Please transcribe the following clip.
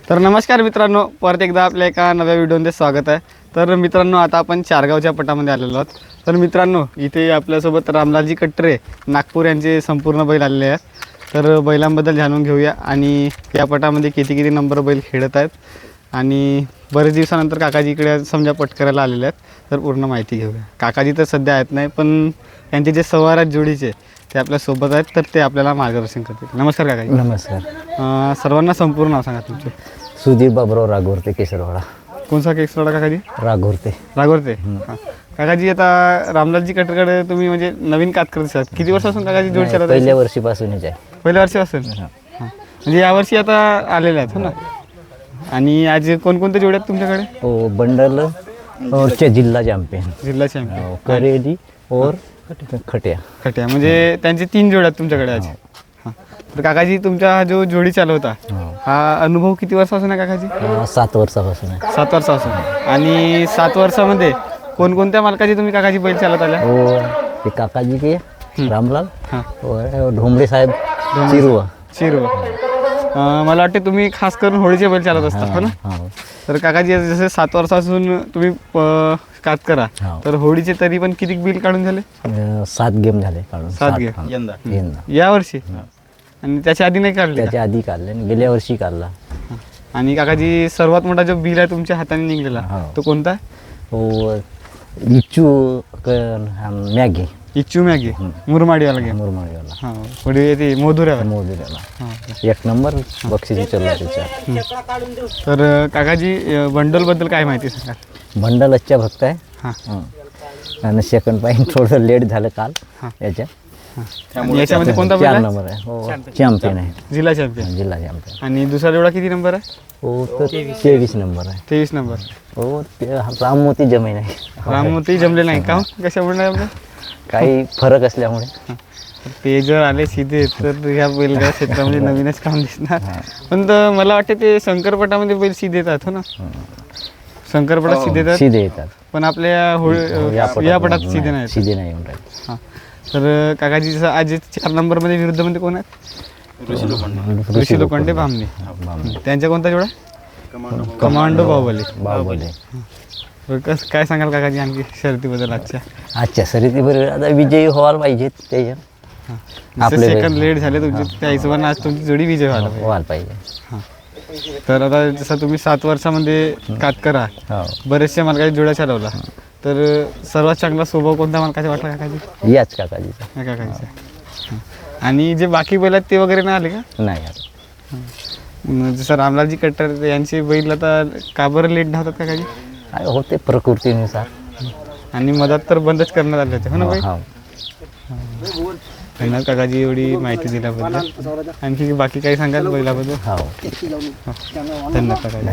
तर नमस्कार मित्रांनो, परत एकदा आपल्या एका नव्या व्हिडिओमध्ये स्वागत आहे. तर मित्रांनो, आता आपण चारगावच्या पटामध्ये आलेलो आहोत. तर मित्रांनो, इथे आपल्यासोबत रामलालजी कट्टरे नागपूर यांचे संपूर्ण बैल आलेले आहेत. तर बैलांबद्दल जाणून घेऊया आणि या पटामध्ये किती नंबर बैल खेळत आहेत आणि बरेच दिवसानंतर काकाजी इकडे समजा पट करायला आलेले आहेत. तर पूर्ण माहिती घेऊया. काकाजी तर सध्या आहेत नाही, पण त्यांचे जे सवार आहेत जोडीचे ते आपल्यासोबत आहेत, तर ते आपल्याला मार्गदर्शन करतील. नमस्कार काकाजी. नमस्कार. सर्वांना संपूर्ण नाव सांगा तुमचे. सुधीर बाबराव राघोरते केसरवाडा. कोणसा केसरवाडा काकाजी? राघोरते. हां काकाजी, आता रामलालजी कट्टरेकडे तुम्ही म्हणजे नवीन कात करत आहात. किती वर्षापासून काकाजी जोड चालत? पहिल्या वर्षीपासूनच आहे. पहिल्या वर्षीपासून. हां, म्हणजे यावर्षी आता आलेले आहेत हो ना. आणि आज कोणकोणते जोड आहेत तुमच्याकडे? हो, बंडल और जिल्हा चॅम्पियन, जिल्हा चॅम्पियन, करेली और खट्या. म्हणजे त्यांचे 3 जोड आहेत तुमच्याकडे आज. हां, तर काकाजी तुमचा हा जो जोडी चालवता हा अनुभव किती वर्षापासून आहे काकाजी? 7 वर्षापासून आहे. 7 वर्षापासून. आणि 7 वर्षामध्ये कोणकोणत्या मालकाची तुम्ही काकाजी बैल चालत आल्या? हो, ते काकाजी के रामलाल हां, और ढोंबळे साहेब शिरवा. मला वाटते तुम्ही खास करून होळीचे बैल चालत असता हो ना. हो. तर काकाजी जसे 7 वर्षापासून तुम्ही कात करा, हो. तर होळीचे तरी पण किती बिल काढून झाले? 7 गेम झाले काढून. 7 गेम. हां. यंदा. या वर्षी? आणि त्याच्या आधी नाही काढले का? त्याच्या आधी काढले आणि गेल्या वर्षी काढला. आणि काकाजी सर्वात मोठा जो बिल आहे तुमच्या हाताने निघलेला हो. तो कोणता? हो, इच्छू मॅगी इच्छू मॅगी मुरमाडीवाला गेम. मुरमाडीवाला. हां, पुढे ते मोधुऱ्यावर. मोदीला हां. 1 नंबर बक्षीस चलला त्याच्या. तर काकाजी, बंडलबद्दल काय माहिती सांगाल? बंडल अच्छा भक्त आहे. हां. आणि सेकंड पॉईंट थोडं लेट झालं काल याच्या. आणि याच्यामध्ये कोणता बैल 4 आहे? नंबर आहे. हो, चॅम्पियन आहे. जिल्हा चॅम्पियन. जिल्हा चॅम्पियन. आणि दुसरा जोडा किती नंबर आहे? हो, तर 23 नंबर आहे. 23 नंबर. हो, ते राममोती जमीन आहे. राममूर्ती जमले नाही का? कशामुळे नाही जमले? काही फरक असल्यामुळे. ते जर आले सीधे तर ह्या बैलगाडा क्षेत्रामध्ये नवीनच काम दिसणार. पण मला वाटते ते शंकरपटामध्ये बैल सीधे येतात हो ना. शंकरपटात सीधे येतात, सीधे येतात. पण आपल्या या पटात सीधे नाही येत. सीधे नाही येऊन राहिले. हां. तर काकाजी, जसं आज 4 नंबरमध्ये विरुद्धमध्ये कोण आहेत? ऋषी लोखंडे भामणे. त्यांच्या कोणता जोडा? कमांडो बाहुबली. काय सांगाल काकाजी आणखी शर्यतीबद्दल आजच्या शर्यतीबरोबर आता विजयी व्हायला पाहिजेत त्याच्या. आपले सेकंड लेट झाले तुमचे, त्या हिशोबाने आज तुमची जोडी विजय व्हायला पाहिजे. हां. तर आता जसं तुम्ही 7 वर्षामध्ये कात करा, बरेचशा मालकाची जोड्या चालवला, तर सर्वात चांगला स्वभाव कोणत्या मालकाचा वाटला काकाजी? याच काकाजीचा. काकाजीचा. आणि जे बाकी बैल आहेत ते वगैरे नाही आले का? नाही आलं. जसं रामलालजी कट्टर यांचे बैल आता का बरं लेट धावतात काकाजी? होते प्रकृतीनुसार. आणि मधात तर बंदच करण्यात आले होते हो ना बैल. धन्यवाद काकाजी एवढी माहिती दिल्याबद्दल. आणखी बाकी काही सांगाल बैलाबद्दल? हो. धन्यवाद काकाजी.